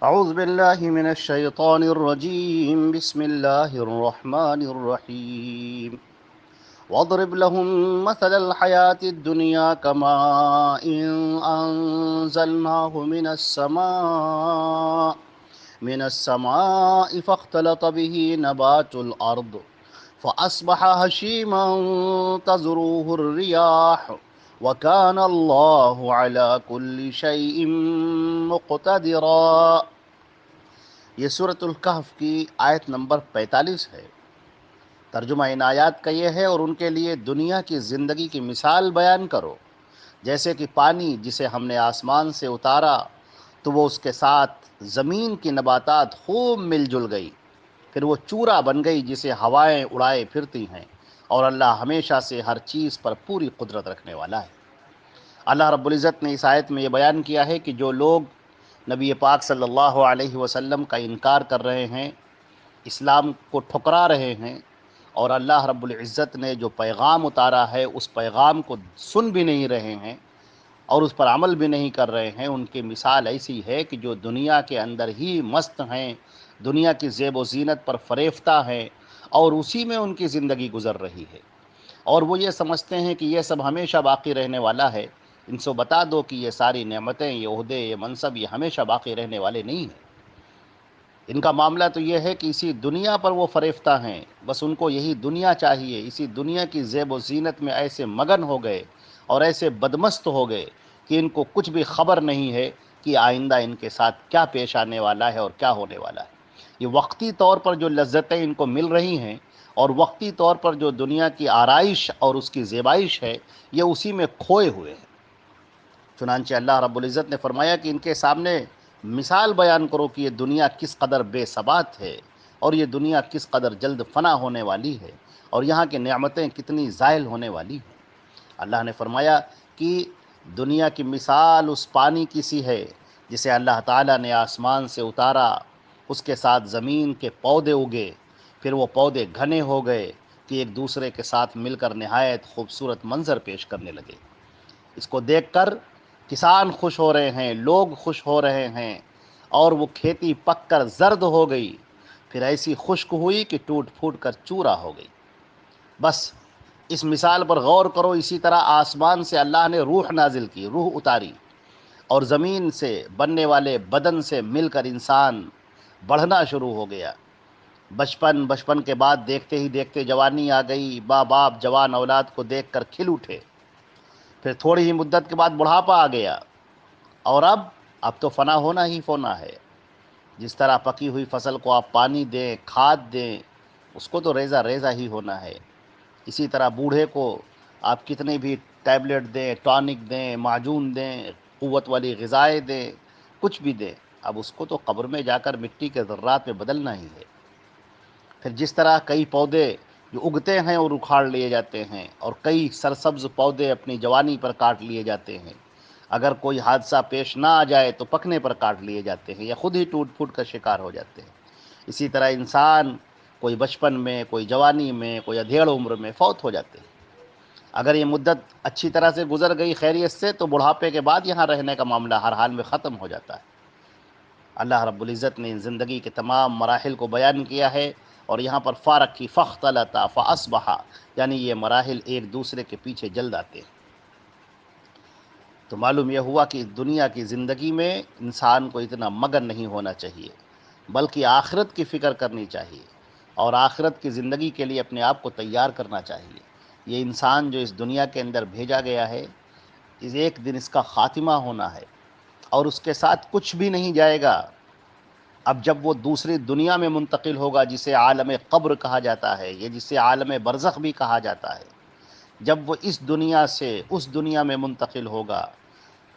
اعوذ باللہ من الشیطان الرجیم بسم اللہ الرحمن الرحیم واضرب لهم مثل الحياة الدنيا كماء أنزلناه من السماء فاختلط به نبات الأرض فأصبح هشيما تذروه الرياح وكان الله على كل شيء مقتدرا۔ یہ سورۃ الکہف کی آیت نمبر 45 ہے۔ ترجمہ ان آیات کا یہ ہے، اور ان کے لیے دنیا کی زندگی کی مثال بیان کرو، جیسے کہ پانی جسے ہم نے آسمان سے اتارا تو وہ اس کے ساتھ زمین کی نباتات خوب مل جل گئی، پھر وہ چورا بن گئی جسے ہوائیں اڑائے پھرتی ہیں، اور اللہ ہمیشہ سے ہر چیز پر پوری قدرت رکھنے والا ہے۔ اللہ رب العزت نے اس آیت میں یہ بیان کیا ہے کہ جو لوگ نبی پاک صلی اللہ علیہ وسلم کا انکار کر رہے ہیں، اسلام کو ٹھکرا رہے ہیں، اور اللہ رب العزت نے جو پیغام اتارا ہے اس پیغام کو سن بھی نہیں رہے ہیں اور اس پر عمل بھی نہیں کر رہے ہیں، ان کی مثال ایسی ہے کہ جو دنیا کے اندر ہی مست ہیں، دنیا کی زیب و زینت پر فریفتہ ہیں، اور اسی میں ان کی زندگی گزر رہی ہے، اور وہ یہ سمجھتے ہیں کہ یہ سب ہمیشہ باقی رہنے والا ہے۔ ان سے بتا دو کہ یہ ساری نعمتیں، یہ عہدے، یہ منصب، یہ ہمیشہ باقی رہنے والے نہیں ہیں۔ ان کا معاملہ تو یہ ہے کہ اسی دنیا پر وہ فریفتہ ہیں، بس ان کو یہی دنیا چاہیے، اسی دنیا کی زیب و زینت میں ایسے مگن ہو گئے اور ایسے بدمست ہو گئے کہ ان کو کچھ بھی خبر نہیں ہے کہ آئندہ ان کے ساتھ کیا پیش آنے والا ہے اور کیا ہونے والا ہے۔ یہ وقتی طور پر جو لذتیں ان کو مل رہی ہیں اور وقتی طور پر جو دنیا کی آرائش اور اس کی زیبائش ہے، یہ اسی میں کھوئے ہوئے ہیں۔ چنانچہ اللہ رب العزت نے فرمایا کہ ان کے سامنے مثال بیان کرو کہ یہ دنیا کس قدر بے ثبات ہے، اور یہ دنیا کس قدر جلد فنا ہونے والی ہے، اور یہاں کی نعمتیں کتنی زائل ہونے والی ہیں۔ اللہ نے فرمایا کہ دنیا کی مثال اس پانی کی سی ہے جسے اللہ تعالیٰ نے آسمان سے اتارا، اس کے ساتھ زمین کے پودے اگے، پھر وہ پودے گھنے ہو گئے کہ ایک دوسرے کے ساتھ مل کر نہایت خوبصورت منظر پیش کرنے لگے۔ اس کو دیکھ کر کسان خوش ہو رہے ہیں، لوگ خوش ہو رہے ہیں، اور وہ کھیتی پک کر زرد ہو گئی، پھر ایسی خشک ہوئی کہ ٹوٹ پھوٹ کر چورا ہو گئی۔ بس اس مثال پر غور کرو۔ اسی طرح آسمان سے اللہ نے روح نازل کی، روح اتاری، اور زمین سے بننے والے بدن سے مل کر انسان بڑھنا شروع ہو گیا۔ بچپن کے بعد دیکھتے ہی دیکھتے جوانی آ گئی، ماں باپ جوان اولاد کو دیکھ کر کھل اٹھے، پھر تھوڑی ہی مدت کے بعد بڑھاپا آ گیا، اور اب تو فنا ہونا ہی ہونا ہے۔ جس طرح پکی ہوئی فصل کو آپ پانی دیں، کھاد دیں، اس کو تو ریزہ ریزہ ہی ہونا ہے۔ اسی طرح بوڑھے کو آپ کتنے بھی ٹیبلٹ دیں، ٹانک دیں، معجون دیں، قوت والی غذائیں دیں، کچھ بھی دیں، اب اس کو تو قبر میں جا کر مٹی کے ذرات میں بدلنا ہی ہے۔ پھر جس طرح کئی پودے جو اگتے ہیں اور اکھاڑ لیے جاتے ہیں، اور کئی سرسبز پودے اپنی جوانی پر کاٹ لیے جاتے ہیں، اگر کوئی حادثہ پیش نہ آ جائے تو پکنے پر کاٹ لیے جاتے ہیں یا خود ہی ٹوٹ پھوٹ کا شکار ہو جاتے ہیں۔ اسی طرح انسان کوئی بچپن میں، کوئی جوانی میں، کوئی ادھیڑ عمر میں فوت ہو جاتے ہیں۔ اگر یہ مدت اچھی طرح سے گزر گئی خیریت سے، تو بڑھاپے کے بعد یہاں رہنے کا معاملہ ہر حال میں ختم ہو جاتا ہے۔ اللہ رب العزت نے زندگی کے تمام مراحل کو بیان کیا ہے، اور یہاں پر فارق کی فاختلط فاصبح، یعنی یہ مراحل ایک دوسرے کے پیچھے جلد آتے ہیں۔ تو معلوم یہ ہوا کہ دنیا کی زندگی میں انسان کو اتنا مگن نہیں ہونا چاہیے، بلکہ آخرت کی فکر کرنی چاہیے، اور آخرت کی زندگی کے لیے اپنے آپ کو تیار کرنا چاہیے۔ یہ انسان جو اس دنیا کے اندر بھیجا گیا ہے، ایک دن اس کا خاتمہ ہونا ہے، اور اس کے ساتھ کچھ بھی نہیں جائے گا۔ اب جب وہ دوسری دنیا میں منتقل ہوگا، جسے عالم قبر کہا جاتا ہے، یا جسے عالم برزخ بھی کہا جاتا ہے، جب وہ اس دنیا سے اس دنیا میں منتقل ہوگا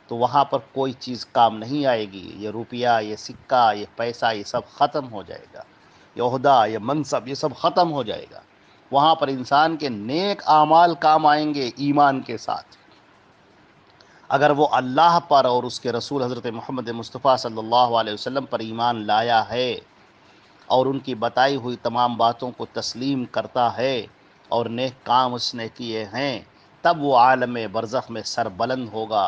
تو وہاں پر کوئی چیز کام نہیں آئے گی۔ یہ روپیہ، یہ سکہ، یہ پیسہ، یہ سب ختم ہو جائے گا، یہ عہدہ، یہ منصب، یہ سب ختم ہو جائے گا۔ وہاں پر انسان کے نیک اعمال کام آئیں گے ایمان کے ساتھ، اگر وہ اللہ پر اور اس کے رسول حضرت محمد مصطفیٰ صلی اللہ علیہ وسلم پر ایمان لایا ہے، اور ان کی بتائی ہوئی تمام باتوں کو تسلیم کرتا ہے، اور نیک کام اس نے کیے ہیں، تب وہ عالم برزخ میں سر بلند ہوگا،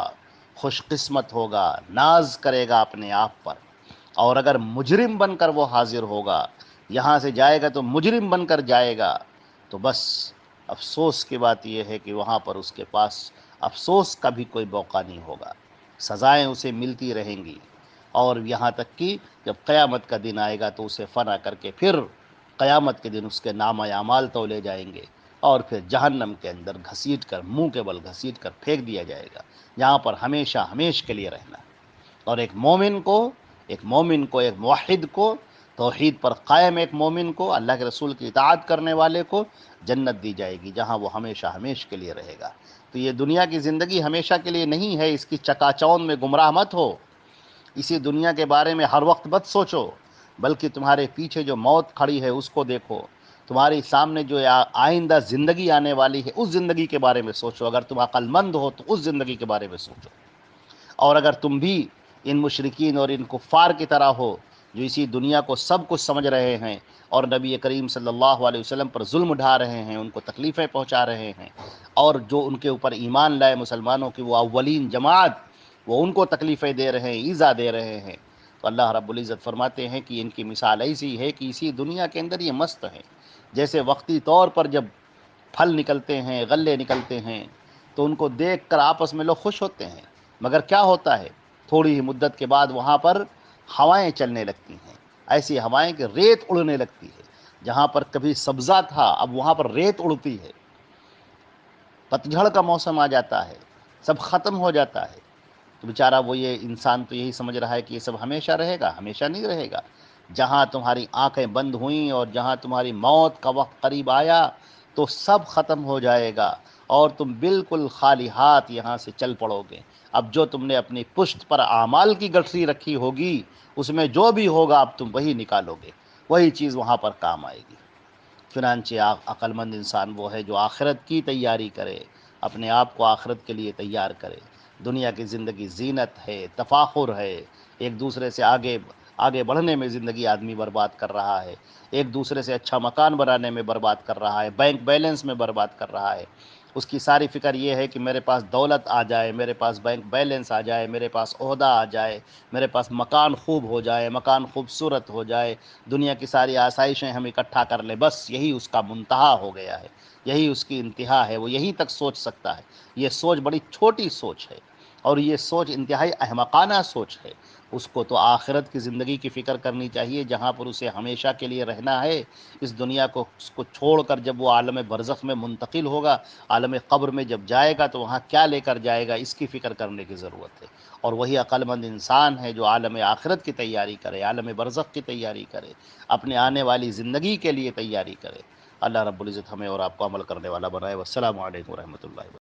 خوش قسمت ہوگا، ناز کرے گا اپنے آپ پر، اور اگر مجرم بن کر وہ حاضر ہوگا، یہاں سے جائے گا تو مجرم بن کر جائے گا، تو بس افسوس کی بات یہ ہے کہ وہاں پر اس کے پاس افسوس کا بھی کوئی موقع نہیں ہوگا، سزائیں اسے ملتی رہیں گی، اور یہاں تک کہ جب قیامت کا دن آئے گا تو اسے فنا کر کے پھر قیامت کے دن اس کے نامہ اعمال تولے جائیں گے، اور پھر جہنم کے اندر گھسیٹ کر، منہ کے بل گھسیٹ کر پھینک دیا جائے گا، جہاں پر ہمیشہ ہمیش کے لیے رہنا۔ اور ایک مومن کو، ایک موحد کو، توحید پر قائم ایک مومن کو، اللہ کے رسول کی اطاعت کرنے والے کو جنت دی جائے گی، جہاں وہ ہمیشہ ہمیش کے لیے رہے گا۔ تو یہ دنیا کی زندگی ہمیشہ کے لیے نہیں ہے، اس کی چکا چوند میں گمراہ مت ہو، اسی دنیا کے بارے میں ہر وقت مت سوچو، بلکہ تمہارے پیچھے جو موت کھڑی ہے اس کو دیکھو، تمہارے سامنے جو آئندہ زندگی آنے والی ہے اس زندگی کے بارے میں سوچو، اگر تم عقل مند ہو تو اس زندگی کے بارے میں سوچو۔ اور اگر تم بھی ان مشرکین اور ان کفار کی طرح ہو جو اسی دنیا کو سب کچھ سمجھ رہے ہیں اور نبی کریم صلی اللہ علیہ وسلم پر ظلم ڈھا رہے ہیں، ان کو تکلیفیں پہنچا رہے ہیں، اور جو ان کے اوپر ایمان لائے مسلمانوں کی وہ اولین جماعت، وہ ان کو تکلیفیں دے رہے ہیں، ایذا دے رہے ہیں، تو اللہ رب العزت فرماتے ہیں کہ ان کی مثال ایسی ہے کہ اسی دنیا کے اندر یہ مست ہیں، جیسے وقتی طور پر جب پھل نکلتے ہیں، غلے نکلتے ہیں، تو ان کو دیکھ کر آپس میں لوگ خوش ہوتے ہیں، مگر کیا ہوتا ہے تھوڑی ہی مدت کے بعد وہاں پر ہوائیں چلنے لگتی ہیں، ایسی ہوائیں کہ ریت اڑنے لگتی ہے، جہاں پر کبھی سبزہ تھا اب وہاں پر ریت اڑتی ہے، پتجھڑ کا موسم آ جاتا ہے، سب ختم ہو جاتا ہے، تو بیچارہ وہ یہ انسان تو یہی سمجھ رہا ہے کہ یہ سب ہمیشہ رہے گا، ہمیشہ نہیں رہے گا، جہاں تمہاری آنکھیں بند ہوئیں اور جہاں تمہاری موت کا وقت قریب آیا تو سب ختم ہو جائے گا، اور تم بالکل خالی ہاتھ یہاں سے چل پڑو گے۔ اب جو تم نے اپنی پشت پر اعمال کی گٹھری رکھی ہوگی، اس میں جو بھی ہوگا اب تم وہی نکالو گے، وہی چیز وہاں پر کام آئے گی۔ چنانچہ عقل مند انسان وہ ہے جو آخرت کی تیاری کرے، اپنے آپ کو آخرت کے لیے تیار کرے۔ دنیا کی زندگی زینت ہے، تفاخر ہے، ایک دوسرے سے آگے بڑھنے میں زندگی آدمی برباد کر رہا ہے، ایک دوسرے سے اچھا مکان بنانے میں برباد کر رہا ہے، بینک بیلنس میں برباد کر رہا ہے۔ اس کی ساری فکر یہ ہے کہ میرے پاس دولت آ جائے، میرے پاس بینک بیلنس آ جائے، میرے پاس عہدہ آ جائے، میرے پاس مکان خوب ہو جائے، مکان خوبصورت ہو جائے، دنیا کی ساری آسائشیں ہم اکٹھا کر لیں، بس یہی اس کا منتہا ہو گیا ہے، یہی اس کی انتہا ہے، وہ یہیں تک سوچ سکتا ہے۔ یہ سوچ بڑی چھوٹی سوچ ہے، اور یہ سوچ انتہائی احمقانہ سوچ ہے۔ اس کو تو آخرت کی زندگی کی فکر کرنی چاہیے، جہاں پر اسے ہمیشہ کے لیے رہنا ہے، اس دنیا کو اس کو چھوڑ کر جب وہ عالم برزخ میں منتقل ہوگا، عالم قبر میں جب جائے گا تو وہاں کیا لے کر جائے گا، اس کی فکر کرنے کی ضرورت ہے۔ اور وہی عقل مند انسان ہے جو عالم آخرت کی تیاری کرے، عالم برزخ کی تیاری کرے، اپنے آنے والی زندگی کے لیے تیاری کرے۔ اللہ رب العزت ہمیں اور آپ کو عمل کرنے والا بنائے۔ والسلام علیکم ورحمۃ اللہ وبرکاتہ۔